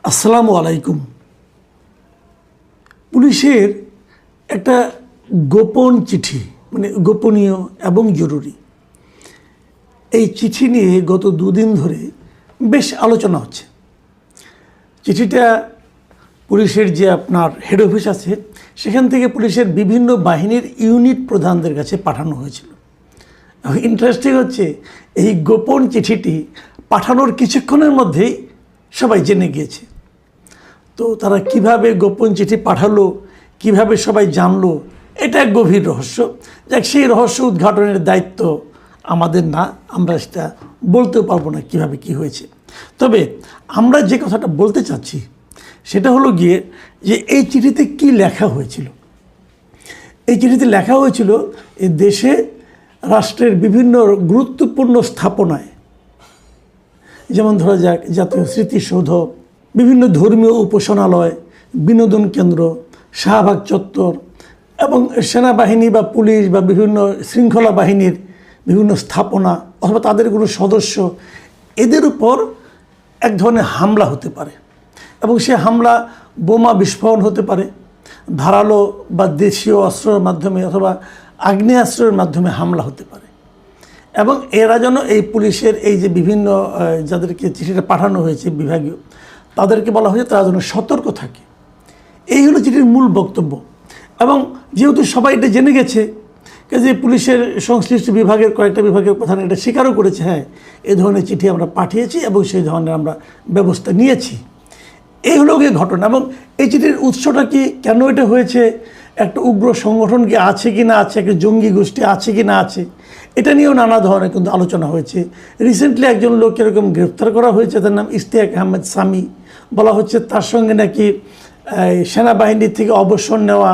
আসসালামু আলাইকুম। পুলিশের একটা গোপন চিঠি, মানে গোপনীয় এবং জরুরি, এই চিঠি নিয়ে গত দুদিন ধরে বেশ আলোচনা হচ্ছে। চিঠিটা পুলিশের যে আপনার হেড অফিস আছে সেখান থেকে পুলিশের বিভিন্ন বাহিনীর ইউনিট প্রধানদের কাছে পাঠানো হয়েছিল। ইন্টারেস্টিং হচ্ছে, এই গোপন চিঠিটি পাঠানোর কিছুক্ষণের মধ্যেই সবাই জেনে গিয়েছে। তো তারা কিভাবে গোপন চিঠি পাঠালো, কিভাবে সবাই জানলো, এটা এক গভীর রহস্য। যাক, সেই রহস্য উদ্ঘাটনের দায়িত্ব আমাদের না, আমরা সেটা বলতেও পারবো না কিভাবে কি হয়েছে। তবে আমরা যে কথাটা বলতে চাচ্ছি সেটা হলো গিয়ে যে এই চিঠিতে কি লেখা হয়েছিল। এই চিঠিতে লেখা হয়েছিল এই দেশে রাষ্ট্রের বিভিন্ন গুরুত্বপূর্ণ স্থাপনায়, যেমন ধরা যাক জাতীয় স্মৃতিসৌধ, বিভিন্ন ধর্মীয় উপাসনালয়, বিনোদন কেন্দ্র, শাহবাগ চত্বর এবং সেনাবাহিনী বা পুলিশ বা বিভিন্ন শৃঙ্খলা বাহিনীর বিভিন্ন স্থাপনা অথবা তাদের কোনো সদস্য, এদের উপর এক ধরনের হামলা হতে পারে এবং সে হামলা বোমা বিস্ফোরণ হতে পারে, ধারালো বা দেশীয় অস্ত্রের মাধ্যমে অথবা আগ্নেয়াস্ত্রের মাধ্যমে হামলা হতে পারে। এবং এরা যেন এই পুলিশের এই যে বিভিন্ন যাদেরকে চিঠিটা পাঠানো হয়েছে বিভাগীয়, তাদেরকে বলা হয়েছে তারা যেন সতর্ক থাকে। এই হলো চিঠির মূল বক্তব্য। এবং যেহেতু সবাই এটা জেনে গেছে, যে পুলিশের সংশ্লিষ্ট বিভাগের কয়েকটা বিভাগের প্রধান এটা স্বীকারও করেছে, হ্যাঁ এই ধরনের চিঠি আমরা পাঠিয়েছি এবং সেই ধরনের আমরা ব্যবস্থা নিয়েছি। এই হলো গিয়ে ঘটনা। এবং এই চিঠির উৎসটা কি, কেন এটা হয়েছে, একটা উগ্র সংগঠন কি আছে কি না আছে, একটা জঙ্গি গোষ্ঠী আছে কি না আছে, এটা নিয়েও নানা ধরনের কিন্তু আলোচনা হয়েছে। রিসেন্টলি একজন লোক এরকম গ্রেফতার করা হয়েছে, তার নাম ইশতিয়াক আহমেদ সামি। বলা হচ্ছে তার সঙ্গে নাকি সেনাবাহিনীর থেকে অবসর নেওয়া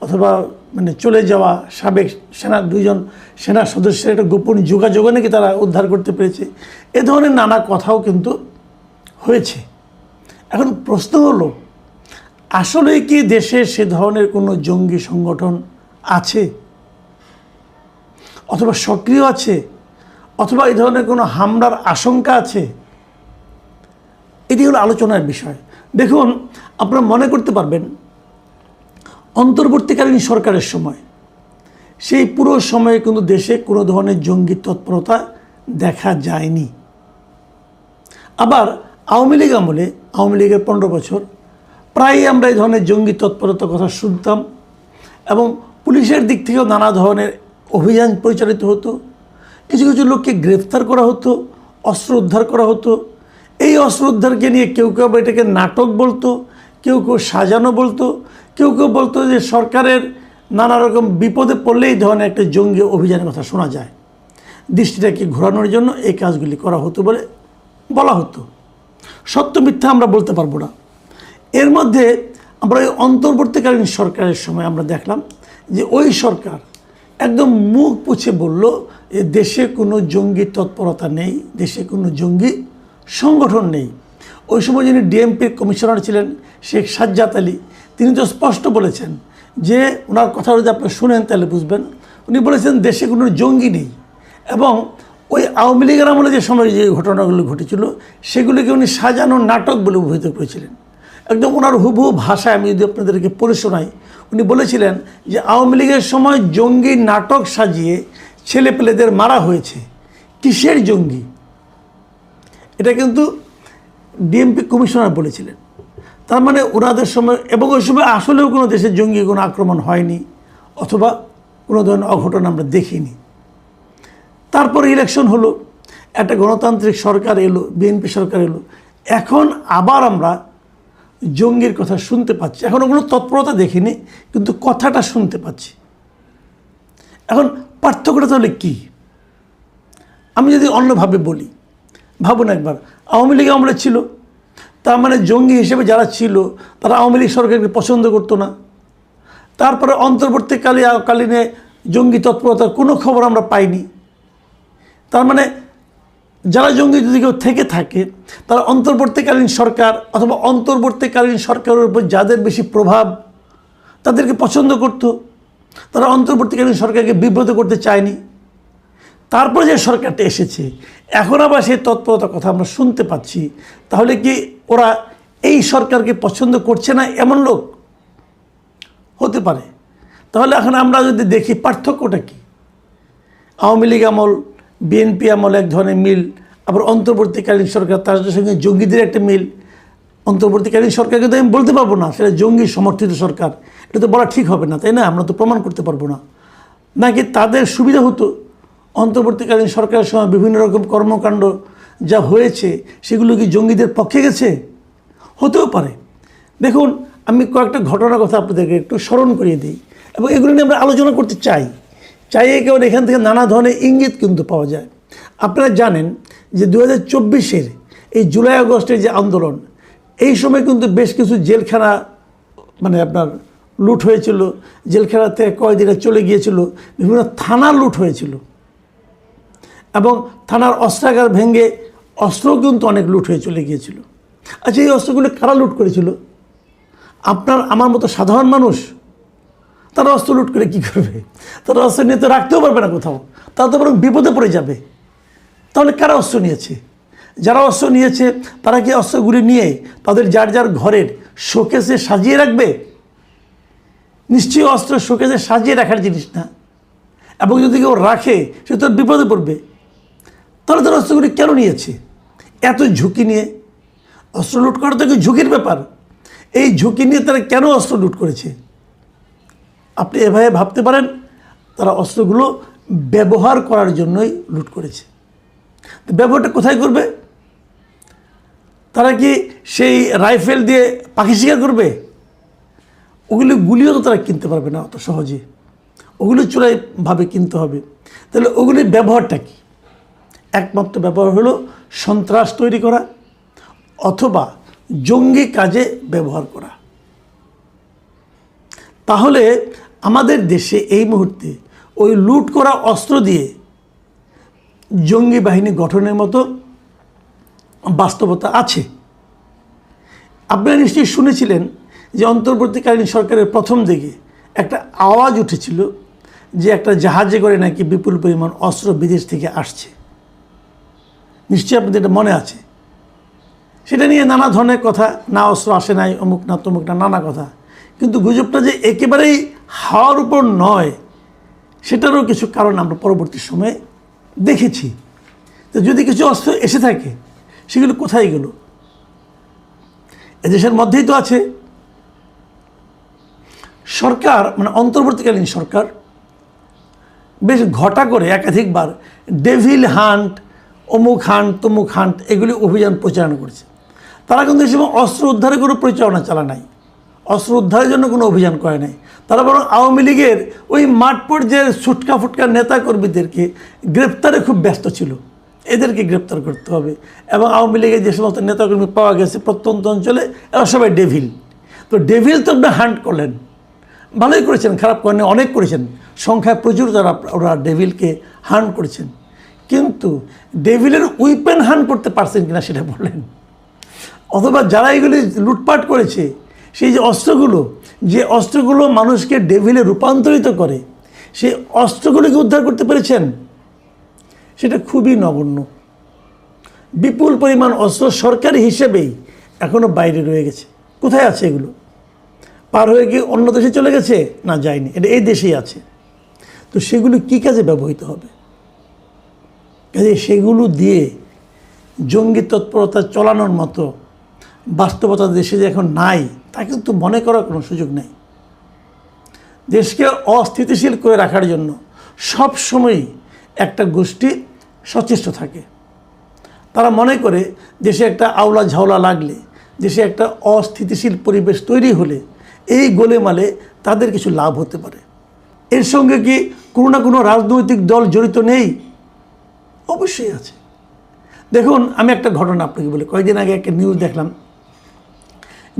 অথবা মানে চলে যাওয়া সাবেক দুইজন সেনা সদস্যের একটা গোপন যোগাযোগও নাকি তারা উদ্ধার করতে পেরেছে। এ ধরনের নানা কথাও কিন্তু হয়েছে। এখন প্রশ্ন হলো, আসলে কি দেশে সে ধরনের কোনো জঙ্গি সংগঠন আছে অথবা সক্রিয় আছে অথবা এই ধরনের কোনো হামলার আশঙ্কা আছে? এটি হলো আলোচনার বিষয়। দেখুন, আপনারা মনে করতে পারবেন অন্তর্বর্তীকালীন সরকারের সময়, সেই পুরো সময়ে কিন্তু দেশে কোনো ধরনের জঙ্গি তৎপরতা দেখা যায়নি। আবার আওয়ামী লীগ আমলে, আওয়ামী লীগের 15 বছর প্রায়ই আমরা এই ধরনের জঙ্গি তৎপরতার কথা শুনতাম এবং পুলিশের দিক থেকেও নানা ধরনের অভিযান পরিচালিত হতো। কিছু কিছু লোককে গ্রেফতার করা হতো, অস্ত্র উদ্ধার করা হতো। এই অস্ত্র উদ্ধারকে নিয়ে কেউ কেউ এটাকে নাটক বলতো, কেউ কেউ সাজানো বলতো, কেউ কেউ বলতো যে সরকারের নানা রকম বিপদে পড়লে এই ধরনের একটা জঙ্গি অভিযানের কথা শোনা যায়, দৃষ্টিটাকে ঘোরানোর জন্য এই কাজগুলি করা হতো বলে বলা হতো। সত্য মিথ্যা আমরা বলতে পারবো না। এর মধ্যে আমরা ওই অন্তর্বর্তীকালীন সরকারের সময় আমরা দেখলাম যে ওই সরকার একদম মুখ পুছে বলল যে দেশে কোনো জঙ্গি তৎপরতা নেই, দেশে কোনো জঙ্গি সংগঠন নেই। ওই সময় যিনি ডিএমপির কমিশনার ছিলেন শেখ সাজ্জাদ আলী, তিনি তো স্পষ্ট বলেছেন যে, ওনার কথা যদি আপনি শুনেন তাহলে বুঝবেন, উনি বলেছেন দেশে কোনো জঙ্গি নেই। এবং ওই আওয়ামী লীগের আমলে যে সময় যে ঘটনাগুলো ঘটেছিল সেগুলিকে উনি সাজানো নাটক বলে অভিহিত করেছিলেন। একদম ওনার হুবহু ভাষায় আমি যদি আপনাদেরকে পড়ে শোনাই, উনি বলেছিলেন যে আওয়ামী লীগের সময় জঙ্গি নাটক সাজিয়ে ছেলেপেলেদের মারা হয়েছে। কিসের জঙ্গি? এটা কিন্তু ডিএমপি কমিশনার বলেছিলেন। তার মানে ওনাদের সময়, এবং ওই সময় আসলেও কোনো দেশের জঙ্গি কোনো আক্রমণ হয়নি অথবা কোনো ধরনের অঘটন আমরা দেখিনি। তারপর ইলেকশন হলো, একটা গণতান্ত্রিক সরকার এলো, বিএনপি সরকার এলো, এখন আবার আমরা জঙ্গির কথা শুনতে পাচ্ছি। এখন কোনো তৎপরতা দেখিনি, কিন্তু কথাটা শুনতে পাচ্ছি। এখন পার্থক্যটা তাহলে কী? আমি যদি অন্যভাবে বলি, ভাবুন একবার, আওয়ামী লীগ আমলে ছিল, তার মানে জঙ্গি হিসেবে যারা ছিল তারা আওয়ামী লীগ সরকারকে পছন্দ করতো না। তারপরে অন্তর্বর্তীকালীনে জঙ্গি তৎপরতার কোনো খবর আমরা পাইনি। তার মানে যারা জঙ্গি যদি কেউ থেকে থাকে, তারা অন্তর্বর্তীকালীন সরকার অথবা অন্তর্বর্তীকালীন সরকারের উপর যাদের বেশি প্রভাব তাদেরকে পছন্দ করত, তারা অন্তর্বর্তীকালীন সরকারকে বিব্রত করতে চায়নি। তারপরে যে সরকারটা এসেছে, এখন আবার সেই তৎপরতার কথা আমরা শুনতে পাচ্ছি। তাহলে কি ওরা এই সরকারকে পছন্দ করছে না এমন লোক হতে পারে। তাহলে এখন আমরা যদি দেখি পার্থক্যটা কি, আওয়ামী লীগ আমল বিএনপি আমল এক ধরনের মিল, আবার অন্তর্বর্তীকালীন সরকার তার সঙ্গে জঙ্গিদের একটা মিল। অন্তর্বর্তীকালীন সরকারকে তো আমি বলতে পারবো না সেটা জঙ্গি সমর্থিত সরকার, এটা তো বলা ঠিক হবে না, তাই না? আমরা তো প্রমাণ করতে পারবো না। নাকি তাদের সুবিধা হতো অন্তর্বর্তীকালীন সরকারের সময় বিভিন্ন রকম কর্মকাণ্ড যা হয়েছে সেগুলো কি জঙ্গিদের পক্ষে গেছে? হতেও পারে। দেখুন, আমি কয়েকটা ঘটনার কথা আপনাদেরকে একটু স্মরণ করিয়ে দিই এবং এগুলো নিয়ে আমরা আলোচনা করতে চাই কারণ এখান থেকে নানা ধরনের ইঙ্গিত কিন্তু পাওয়া যায়। আপনারা জানেন যে 2024-এর এই জুলাই আগস্টের যে আন্দোলন, এই সময় কিন্তু বেশ কিছু জেলখানা আপনার লুট হয়েছিল, জেলখানাতে কয়েদিরা চলে গিয়েছিল, বিভিন্ন থানা লুট হয়েছিল এবং থানার অস্ত্রাগার ভেঙে অস্ত্রও কিন্তু অনেক লুট হয়ে চলে গিয়েছিল। আচ্ছা, এই অস্ত্রগুলো কারা লুট করেছিল? আপনার আমার মতো সাধারণ মানুষ? তারা অস্ত্র লুট করে কী করবে? তারা অস্ত্র নিয়ে তো রাখতেও পারবে না কোথাও, তারা তো বরং বিপদে পড়ে যাবে। তাহলে কারা অস্ত্র নিয়েছে? যারা অস্ত্র নিয়েছে তারা কি অস্ত্রগুলি নিয়ে তাদের যার যার ঘরের শোকেসে সাজিয়ে রাখবে? নিশ্চয়ই অস্ত্র শোকেসে সাজিয়ে রাখার জিনিস না, এবং যদি কেউ রাখে সে তো বিপদে পড়বে। তাহলে তারা অস্ত্রগুলি কেন নিয়েছে এত ঝুঁকি নিয়ে? অস্ত্র লুট করা তো একটু ঝুঁকির ব্যাপার। এই ঝুঁকি নিয়ে তারা কেন অস্ত্র লুট করেছে? আপনি এভাবে ভাবতে পারেন, তারা অস্ত্রগুলো ব্যবহার করার জন্যই লুট করেছে। ব্যবহারটা কোথায় করবে? তারা কি সেই রাইফেল দিয়ে পাখি শিকার করবে? ওগুলি গুলিও তো তারা কিনতে পারবে না অত সহজে, ওগুলি চোরাইভাবে কিনতে হবে। তাহলে ওগুলির ব্যবহারটা কি? একমাত্র ব্যবহার হলো সন্ত্রাস তৈরি করা অথবা জঙ্গি কাজে ব্যবহার করা। তাহলে আমাদের দেশে এই মুহূর্তে ওই লুট করা অস্ত্র দিয়ে জঙ্গি বাহিনী গঠনের মতো বাস্তবতা আছে। আপনারা নিশ্চয়ই শুনেছিলেন যে অন্তর্বর্তীকালীন সরকারের প্রথম দিকে একটা আওয়াজ উঠেছিল যে একটা জাহাজে করে নাকি বিপুল পরিমাণ অস্ত্র বিদেশ থেকে আসছে। নিশ্চয়ই আপনাদের এটা মনে আছে। সেটা নিয়ে নানা ধরনের কথা, না অস্ত্র আসে নাই, অমুক না তমুক না, নানা কথা। কিন্তু গুজবটা যে একেবারেই হাওয়ার উপর নয় সেটারও কিছু কারণ আমরা পরবর্তী সময়ে দেখেছি। তো যদি কিছু অস্ত্র এসে থাকে সেগুলো কোথায় গেল? এদেশের মধ্যেই তো আছে। সরকার অন্তর্বর্তীকালীন সরকার বেশ ঘটা করে একাধিকবার ডেভিল হান্ট, অমুক হান্ট তমুক হান্ট এগুলি অভিযান পরিচালনা করেছে। তারা কিন্তু এই সময় অস্ত্র উদ্ধারের কোনো পরিচালনা চালা নাই, অস্ত্র উদ্ধারের জন্য কোনো অভিযান করে নাই। তারা বরং আওয়ামী লীগের ওই মাঠ পর্যায়ের ছুটকা ফুটকা নেতাকর্মীদেরকে গ্রেপ্তারে খুব ব্যস্ত ছিল। এদেরকে গ্রেপ্তার করতে হবে, এবং আওয়ামী লীগের যে সমস্ত নেতাকর্মী পাওয়া গেছে প্রত্যন্ত অঞ্চলে এরা সবাই ডেভিল। তো ডেভিল তো আপনি হান্ট করলেন, ভালোই করেছেন, খারাপ করেন, অনেক করেছেন, সংখ্যায় প্রচুর যারা ওরা ডেভিলকে হান্ট করেছেন। কিন্তু ডেভিলের উইপেন হান্ট করতে পারছেন কিনা সেটা বলেন। অথবা যারা এগুলি লুটপাট করেছে সেই যে অস্ত্রগুলো মানুষকে ডেভিলে রূপান্তরিত করে, সেই অস্ত্রগুলিকে উদ্ধার করতে পেরেছেন? সেটা খুবই নগণ্য। বিপুল পরিমাণ অস্ত্র সরকারি হিসেবেই এখনও বাইরে রয়ে গেছে। কোথায় আছে এগুলো? পার হয়ে গিয়ে অন্য দেশে চলে গেছে? না, যায়নি, এটা এই দেশেই আছে। তো সেগুলো কী কাজে ব্যবহৃত হবে? কাজে সেগুলো দিয়ে জঙ্গি তৎপরতা চালানোর মতো বাস্তবতা দেশে যে এখন নাই তা কিন্তু মনে করার কোনো সুযোগ নেই। দেশকে অস্থিতিশীল করে রাখার জন্য সব সময়ই একটা গোষ্ঠী সচেষ্ট থাকে। তারা মনে করে দেশে একটা আওলা ঝাওলা লাগলে, দেশে একটা অস্থিতিশীল পরিবেশ তৈরি হলে এই গোলেমালে তাদের কিছু লাভ হতে পারে। এর সঙ্গে কি কোনো না কোনো রাজনৈতিক দল জড়িত নেই? অবশ্যই আছে। দেখুন, আমি একটা ঘটনা আপনাকে বলি। কয়েকদিন আগে একটা নিউজ দেখলাম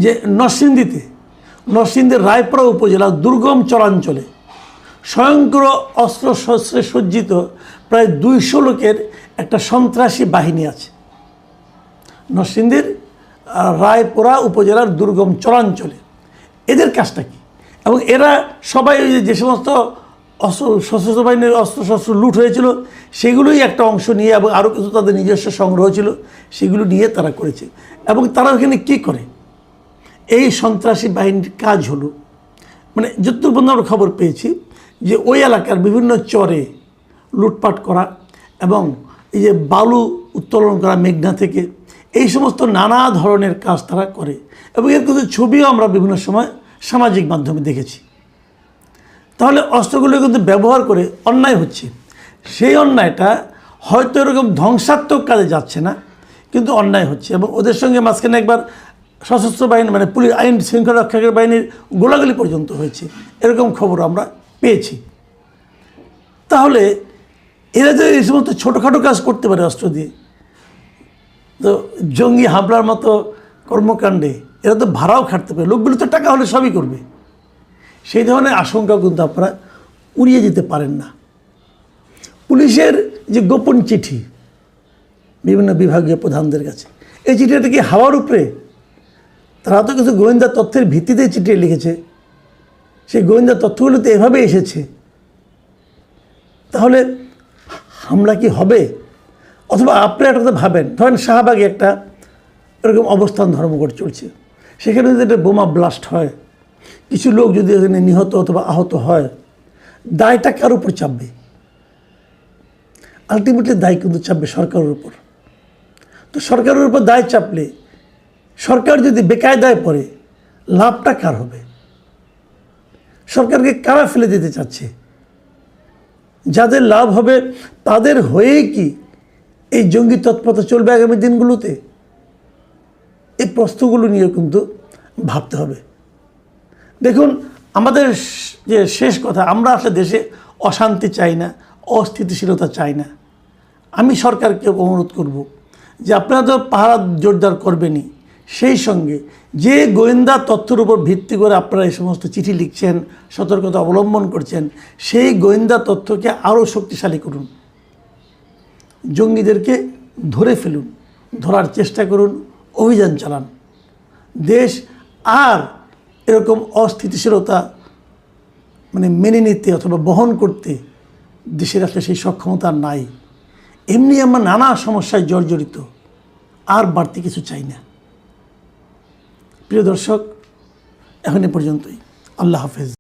যে নরসিংদীর রায়পুরা উপজেলার দুর্গম চরাঞ্চলে স্বয়ংক্রিয় অস্ত্রশস্ত্রে সজ্জিত প্রায় 200 লোকের একটা সন্ত্রাসী বাহিনী আছে নরসিংদীর রায়পুরা উপজেলার দুর্গম চরাঞ্চলে। এদের কাজটা কি? এবং এরা সবাই যে সমস্ত সশস্ত্র বাহিনীর অস্ত্রশস্ত্র লুট হয়েছিল সেগুলোই একটা অংশ নিয়ে, এবং আরও কিছু তাদের নিজস্ব সংগ্রহ ছিল, সেগুলো নিয়ে তারা করেছে। এবং তারা ওখানে কী করে? এই সন্ত্রাসী বাহিনীর কাজ হলো, মানে যতটুকু পর্যন্ত আমরা খবর পেয়েছি যে ওই এলাকার বিভিন্ন চরে লুটপাট করা এবং এই যে বালু উত্তোলন করা মেঘনা থেকে, এই সমস্ত নানা ধরনের কাজ তারা করে এবং এর কিছু ছবিও আমরা বিভিন্ন সময় সামাজিক মাধ্যমে দেখেছি। তাহলে অস্ত্রগুলো কিন্তু ব্যবহার করে অন্যায় হচ্ছে, সেই অন্যায়টা হয়তো এরকম ধ্বংসাত্মক কাজে যাচ্ছে না, কিন্তু অন্যায় হচ্ছে এবং ওদের সঙ্গে মাঝখানে একবার সশস্ত্র বাহিনী মানে পুলিশ আইন শৃঙ্খলা রক্ষাকারী বাহিনীর গোলাগুলি পর্যন্ত হয়েছে, এরকম খবর আমরা পেয়েছি। তাহলে এরা যে এই সমস্ত ছোটোখাটো কাজ করতে পারে অস্ত্র দিয়ে, তো জঙ্গি হামলার মতো কর্মকাণ্ডে এরা তো ভাড়াও খাটতে পারে, লোকগুলো তো টাকা হলে সবই করবে, সেই ধরনের আশঙ্কাও কিন্তু আপনারা উড়িয়ে দিতে পারেন না। পুলিশের যে গোপন চিঠি বিভিন্ন বিভাগীয় প্রধানদের কাছে, এই চিঠিটা কি হাওয়ার উপরে? তারা তো কিছু গোয়েন্দা তথ্যের ভিত্তিতে চিঠি লিখেছে, সেই গোয়েন্দা তথ্যগুলো তো এভাবে এসেছে। তাহলে হামলা কি হবে? অথবা আপনি একটা ভাবেন, ধরেন শাহবাগে একটা এরকম অবস্থান ধর্মঘট চলছে, সেখানে যদি একটা বোমা ব্লাস্ট হয়, কিছু লোক যদি এখানে নিহত অথবা আহত হয়, দায়টা কার উপর চাপবে? আলটিমেটলি দায় কিন্তু চাপবে সরকারের উপর। তো সরকারের উপর দায় চাপলে সরকার যদি বেকায়দায় পড়ে, লাভটা কার হবে? সরকারকে কারা ফেলে দিতে চাচ্ছে? যাদের লাভ হবে তাদের হয়েই কি এই জঙ্গি তৎপরতা চলবে আগামী দিনগুলোতে? এই প্রশ্নগুলো নিয়ে কিন্তু ভাবতে হবে। দেখুন, আমাদের যে শেষ কথা, আমরা আসলে দেশে অশান্তি চাই না, অস্থিতিশীলতা চাই না। আমি সরকারকে অনুরোধ করব যে আপনারা তো পাহারা জোরদার করবেনই, সেই সঙ্গে যে গোয়েন্দা তথ্যের উপর ভিত্তি করে আপনারা এই সমস্ত চিঠি লিখছেন, সতর্কতা অবলম্বন করছেন, সেই গোয়েন্দা তথ্যকে আরও শক্তিশালী করুন, জঙ্গিদেরকে ধরে ফেলুন, ধরার চেষ্টা করুন, অভিযান চালান। দেশ আর এরকম অস্থিতিশীলতা মানে মেনে নিতে অথবা বহন করতে দেশের আসলে সেই সক্ষমতা নাই। এমনি আমরা নানা সমস্যায় জর্জরিত, আর বাড়তি কিছু চাই না। প্রিয় দর্শক, এখন এ পর্যন্তই। আল্লাহ হাফেজ।